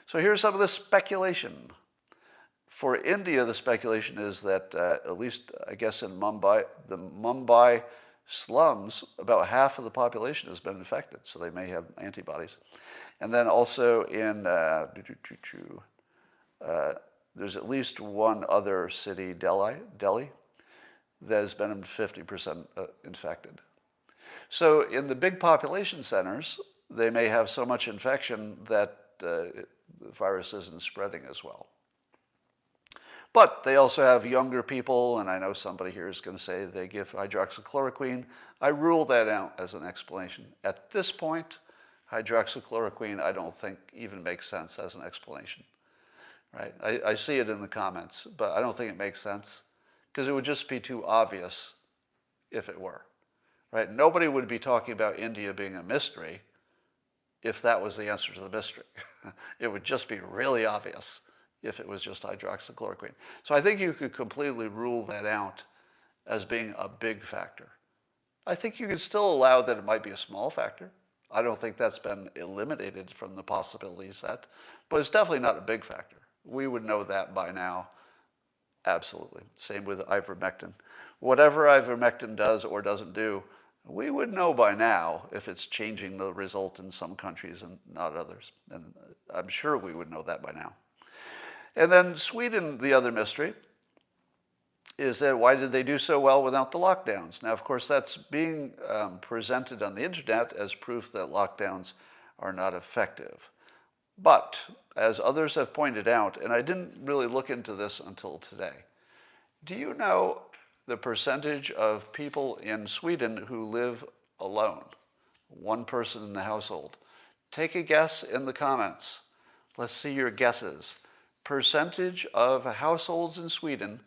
So here's some of the speculation. For India, the speculation is that, at least I guess in Mumbai, the Mumbai slums, about half of the population has been infected, so they may have antibodies. And then also in, there's at least one other city, Delhi, that has been 50% infected. So in the big population centers, they may have so much infection that the virus isn't spreading as well. But they also have younger people, and I know somebody here is going to say they give hydroxychloroquine. I rule that out as an explanation. At this point, hydroxychloroquine I don't think even makes sense as an explanation. Right? I see it in the comments, but I don't think it makes sense because it would just be too obvious if it were. Right? Nobody would be talking about India being a mystery if that was the answer to the mystery. It would just be really obvious if it was just hydroxychloroquine. So I think you could completely rule that out as being a big factor. I think you could still allow that it might be a small factor. I don't think that's been eliminated from the possibility set, but it's definitely not a big factor. We would know that by now, absolutely. Same with ivermectin. Whatever ivermectin does or doesn't do, we would know by now if it's changing the result in some countries and not others. And I'm sure we would know that by now. And then Sweden, the other mystery, is that why did they do so well without the lockdowns? Now, of course, that's being presented on the internet as proof that lockdowns are not effective. But, as others have pointed out, and I didn't really look into this until today, do you know the percentage of people in Sweden who live alone? One person in the household. Take a guess in the comments. Let's see your guesses. Percentage of households in Sweden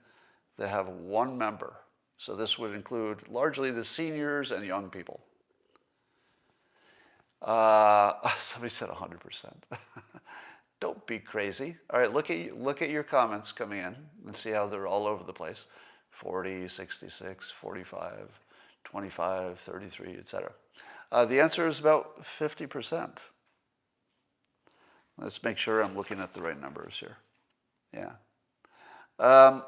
that have one member. So this would include largely the seniors and young people. Somebody said 100%. Don't be crazy. All right, look at your comments coming in and see how they're all over the place. 40, 66, 45, 25, 33, etc. The answer is about 50%. Let's make sure I'm looking at the right numbers here. Yeah. And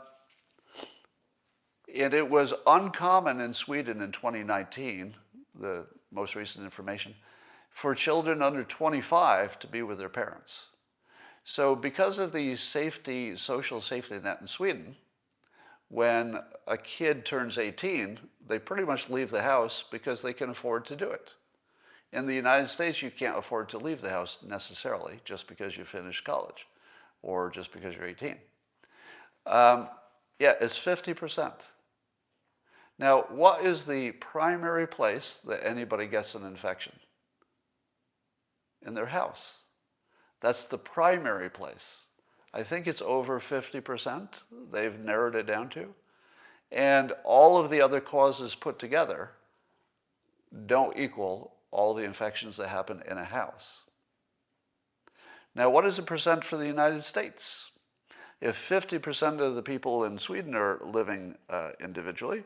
it was uncommon in Sweden in 2019, the most recent information, for children under 25 to be with their parents. So because of the social safety net in Sweden, when a kid turns 18, they pretty much leave the house because they can afford to do it. In the United States, you can't afford to leave the house necessarily just because you finished college or just because you're 18. Yeah, it's 50%. Now, what is the primary place that anybody gets an infection? In their house. That's the primary place. I think it's over 50%. They've narrowed it down to. And all of the other causes put together don't equal all the infections that happen in a house. Now, what is the percent for the United States? If 50% of the people in Sweden are living individually,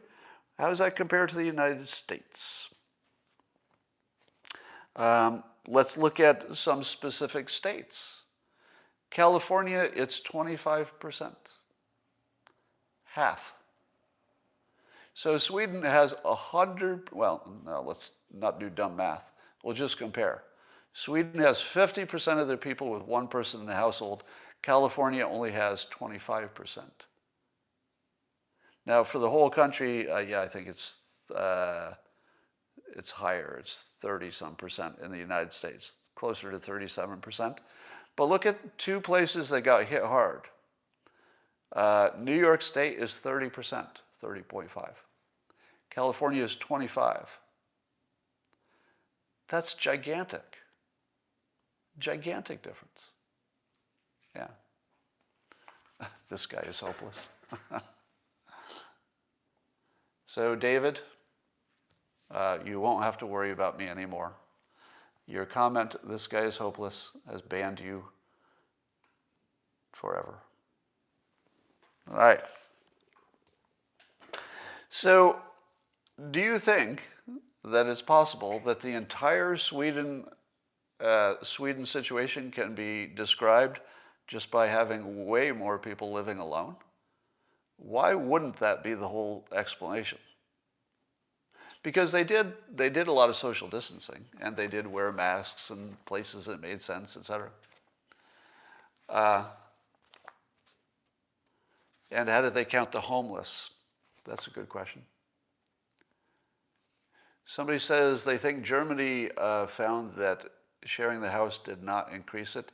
how does that compare to the United States? Let's look at some specific states. California, it's 25%. Half. So Sweden has 100, well, no, let's not do dumb math. We'll just compare. Sweden has 50% of their people with one person in the household. California only has 25%. Now, for the whole country, yeah, I think it's higher. It's 30-some% in the United States, closer to 37%. But look at two places that got hit hard. New York State is 30%, 30.5. California is 25. That's gigantic. Gigantic difference. Yeah. This guy is hopeless. So, David, you won't have to worry about me anymore. Your comment, "This guy is hopeless," has banned you forever. All right. So, do you think that it's possible that the entire Sweden situation can be described just by having way more people living alone? Why wouldn't that be the whole explanation? Because they did a lot of social distancing, and they did wear masks in places that made sense, etc. And how did they count the homeless? That's a good question. Somebody says they think Germany found that sharing the house did not increase it.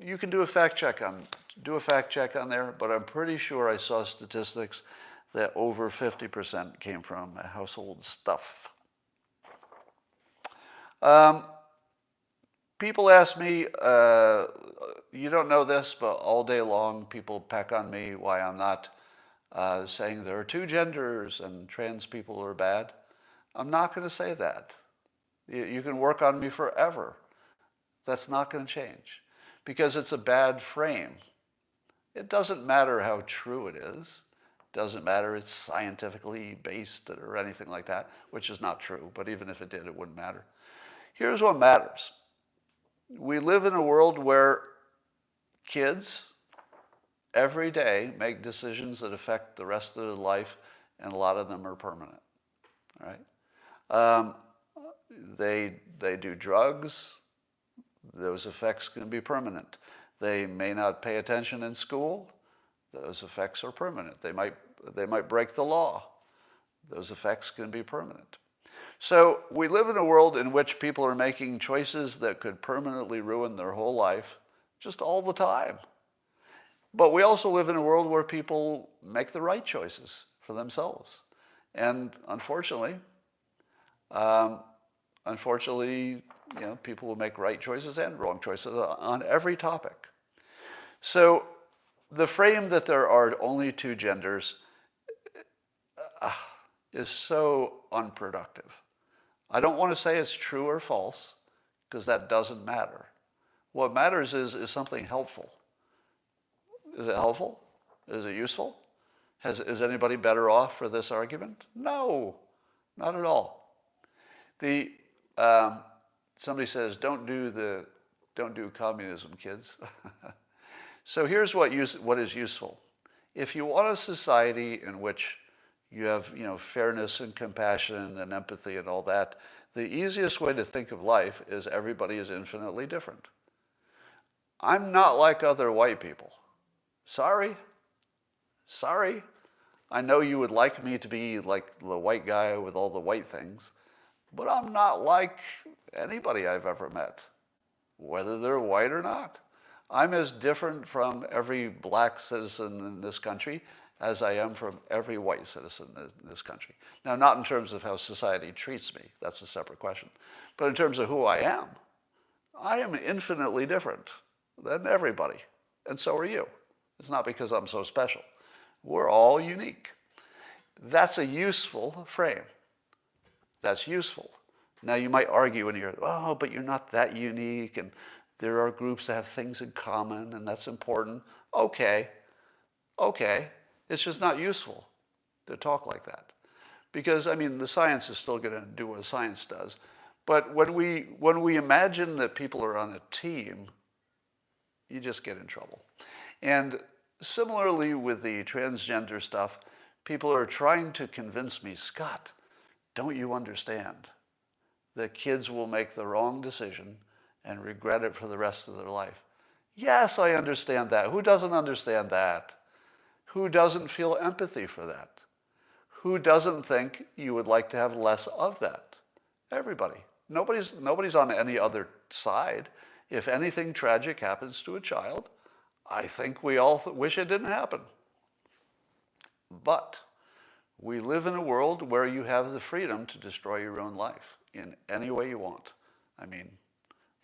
You can do a fact check on there, but I'm pretty sure I saw statistics that over 50% came from household stuff. People ask me, you don't know this, but all day long people peck on me why I'm not saying there are two genders and trans people are bad. I'm not going to say that. You can work on me forever. That's not going to change because it's a bad frame. It doesn't matter how true it is. It doesn't matter it's scientifically based or anything like that, which is not true, but even if it did, it wouldn't matter. Here's what matters. We live in a world where kids every day make decisions that affect the rest of their life, and a lot of them are permanent. Right? They do drugs. Those effects can be permanent. They may not pay attention in school. Those effects are permanent. They might break the law. Those effects can be permanent. So we live in a world in which people are making choices that could permanently ruin their whole life, just all the time. But we also live in a world where people make the right choices for themselves. And unfortunately, people will make right choices and wrong choices on every topic. So the frame that there are only two genders is so unproductive. I don't want to say it's true or false, because that doesn't matter. What matters is something helpful. Is it helpful? Is it useful? Is anybody better off for this argument? No, not at all. Somebody says, don't do communism, kids. So here's what is useful. If you want a society in which you have, fairness and compassion and empathy and all that, the easiest way to think of life is everybody is infinitely different. I'm not like other white people. Sorry. I know you would like me to be like the white guy with all the white things, but I'm not like anybody I've ever met, whether they're white or not. I'm as different from every black citizen in this country as I am from every white citizen in this country. Now, not in terms of how society treats me, that's a separate question, but in terms of who I am infinitely different than everybody, and so are you. It's not because I'm so special. We're all unique. That's a useful frame. That's useful. Now you might argue and you're, oh, but you're not that unique, and there are groups that have things in common, and that's important. Okay. It's just not useful to talk like that. Because, the science is still going to do what science does. But when we imagine that people are on a team, you just get in trouble. And similarly with the transgender stuff, people are trying to convince me, Scott, don't you understand that kids will make the wrong decision and regret it for the rest of their life? Yes, I understand that. Who doesn't understand that? Who doesn't feel empathy for that? Who doesn't think you would like to have less of that? Everybody. Nobody's on any other side. If anything tragic happens to a child, I think we all wish it didn't happen. But we live in a world where you have the freedom to destroy your own life in any way you want.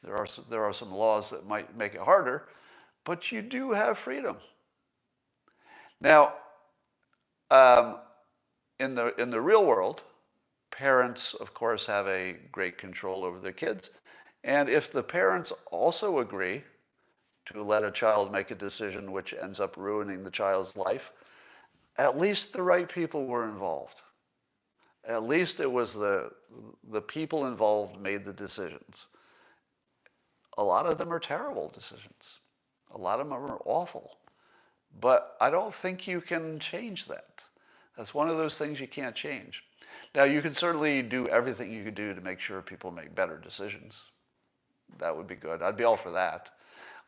There are some laws that might make it harder, but you do have freedom. Now, in the real world, parents, of course, have a great control over their kids. And if the parents also agree to let a child make a decision which ends up ruining the child's life, at least the right people were involved. At least it was the people involved made the decisions. A lot of them are terrible decisions. A lot of them are awful. But I don't think you can change that. That's one of those things you can't change. Now, you can certainly do everything you can do to make sure people make better decisions. That would be good. I'd be all for that.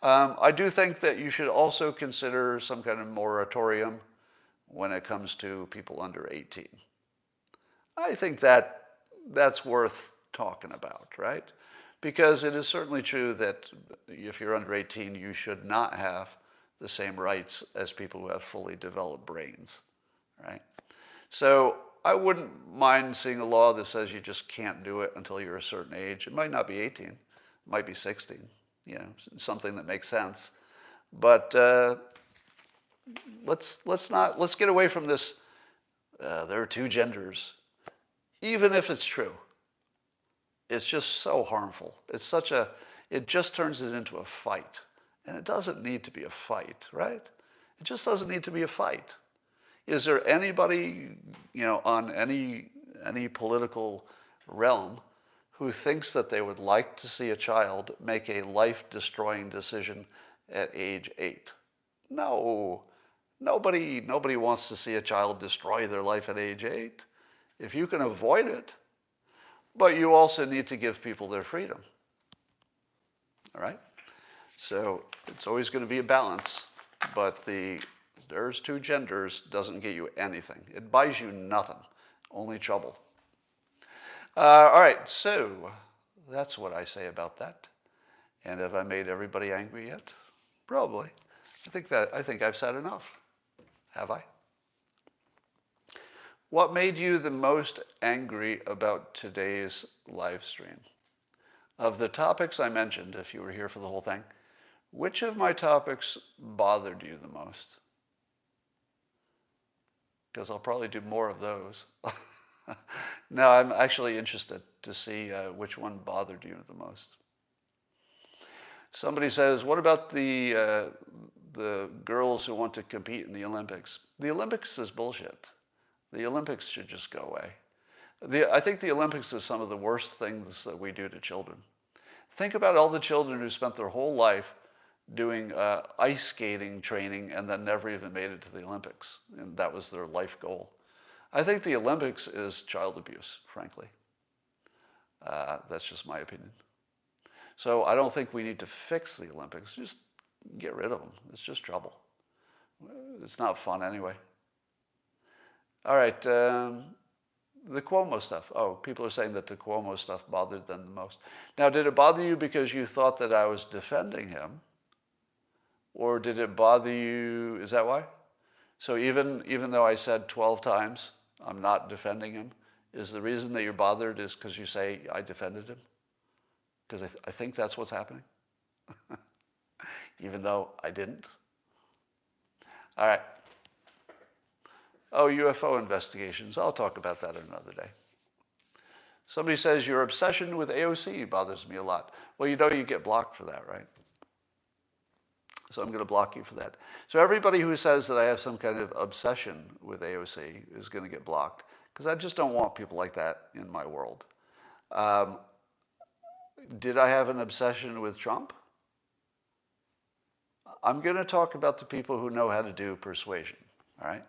I do think that you should also consider some kind of moratorium when it comes to people under 18. I think that's worth talking about, right? Because it is certainly true that if you're under 18, you should not have the same rights as people who have fully developed brains, right? So I wouldn't mind seeing a law that says you just can't do it until you're a certain age. It might not be 18, it might be 16, something that makes sense. But let's get away from this. There are two genders, even if it's true. It's just so harmful. It just turns it into a fight. And it doesn't need to be a fight, right? It just doesn't need to be a fight. Is there anybody, on any political realm who thinks that they would like to see a child make a life-destroying decision at age 8? No. Nobody wants to see a child destroy their life at age 8. If you can avoid it, but you also need to give people their freedom. All right? So it's always going to be a balance, but there's two genders doesn't get you anything. It buys you nothing, only trouble. All right, so that's what I say about that. And have I made everybody angry yet? Probably. I think I've said enough. Have I? What made you the most angry about today's live stream? Of the topics I mentioned, if you were here for the whole thing, which of my topics bothered you the most? Because I'll probably do more of those. No, I'm actually interested to see which one bothered you the most. Somebody says, what about the girls who want to compete in the Olympics? The Olympics is bullshit. The Olympics should just go away. I think the Olympics is some of the worst things that we do to children. Think about all the children who spent their whole life doing ice skating training and then never even made it to the Olympics. And that was their life goal. I think the Olympics is child abuse, frankly. That's just my opinion. So I don't think we need to fix the Olympics. Just get rid of them. It's just trouble. It's not fun anyway. All right, the Cuomo stuff. Oh, people are saying that the Cuomo stuff bothered them the most. Now, did it bother you because you thought that I was defending him? Or did it bother you, is that why? So even though I said 12 times, I'm not defending him, is the reason that you're bothered is because you say I defended him? Because I think that's what's happening. Even though I didn't. All right. Oh, UFO investigations. I'll talk about that another day. Somebody says, your obsession with AOC bothers me a lot. Well, you know you get blocked for that, right? So I'm going to block you for that. So everybody who says that I have some kind of obsession with AOC is going to get blocked, because I just don't want people like that in my world. Did I have an obsession with Trump? I'm going to talk about the people who know how to do persuasion, all right?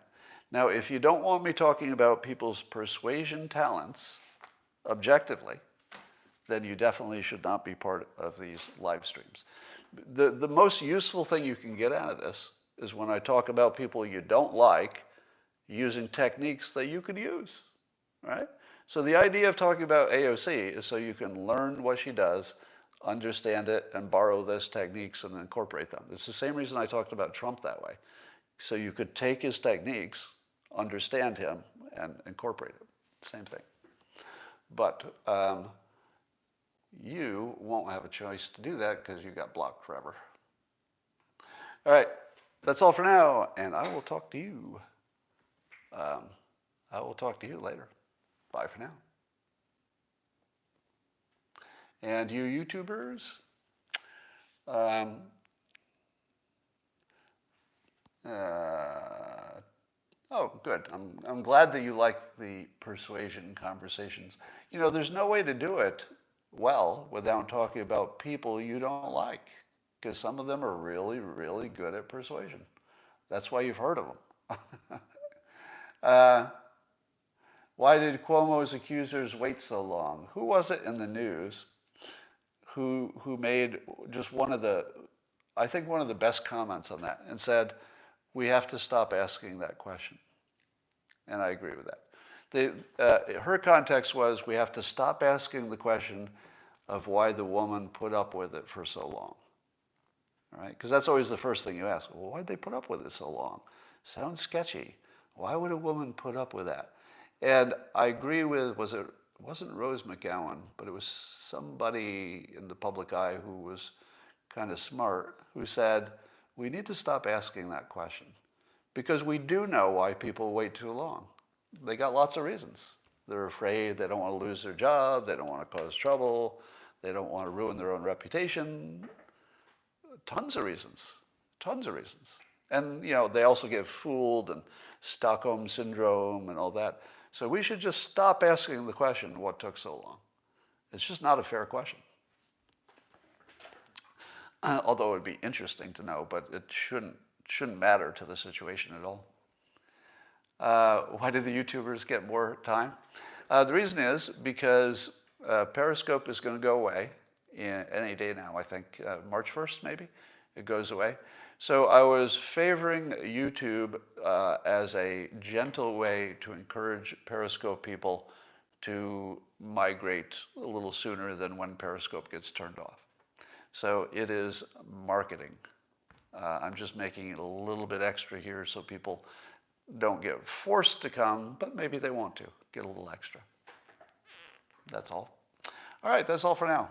Now, if you don't want me talking about people's persuasion talents objectively, then you definitely should not be part of these live streams. The most useful thing you can get out of this is when I talk about people you don't like using techniques that you could use, right? So the idea of talking about AOC is so you can learn what she does, understand it, and borrow those techniques and incorporate them. It's the same reason I talked about Trump that way. So you could take his techniques, understand him, and incorporate it. Same thing. But you won't have a choice to do that because you got blocked forever. All right, that's all for now, and I will talk to you. I will talk to you later. Bye for now. And you YouTubers, oh, good. I'm glad that you like the persuasion conversations. You know, there's no way to do it well without talking about people you don't like, because some of them are really, really good at persuasion. That's why you've heard of them. Why did Cuomo's accusers wait so long? Who was it in the news who made just one of the best comments on that and said, we have to stop asking that question? And I agree with that. Her context was, we have to stop asking the question of why the woman put up with it for so long. All right? Because that's always the first thing you ask. Well, why'd they put up with it so long? Sounds sketchy. Why would a woman put up with that? And I agree with, it wasn't Rose McGowan, but it was somebody in the public eye who was kind of smart, who said, we need to stop asking that question. Because we do know why people wait too long. They got lots of reasons. They're afraid, they don't want to lose their job, they don't want to cause trouble, they don't want to ruin their own reputation. Tons of reasons, tons of reasons. And, you know, they also get fooled and Stockholm Syndrome and all that. So we should just stop asking the question, what took so long? It's just not a fair question. Although it would be interesting to know, but it shouldn't matter to the situation at all. Why did the YouTubers get more time? The reason is because Periscope is going to go away in any day now, I think. March 1st, maybe, it goes away. So I was favoring YouTube as a gentle way to encourage Periscope people to migrate a little sooner than when Periscope gets turned off. So it is marketing. I'm just making it a little bit extra here so people don't get forced to come, but maybe they want to get a little extra. That's all. All right, that's all for now.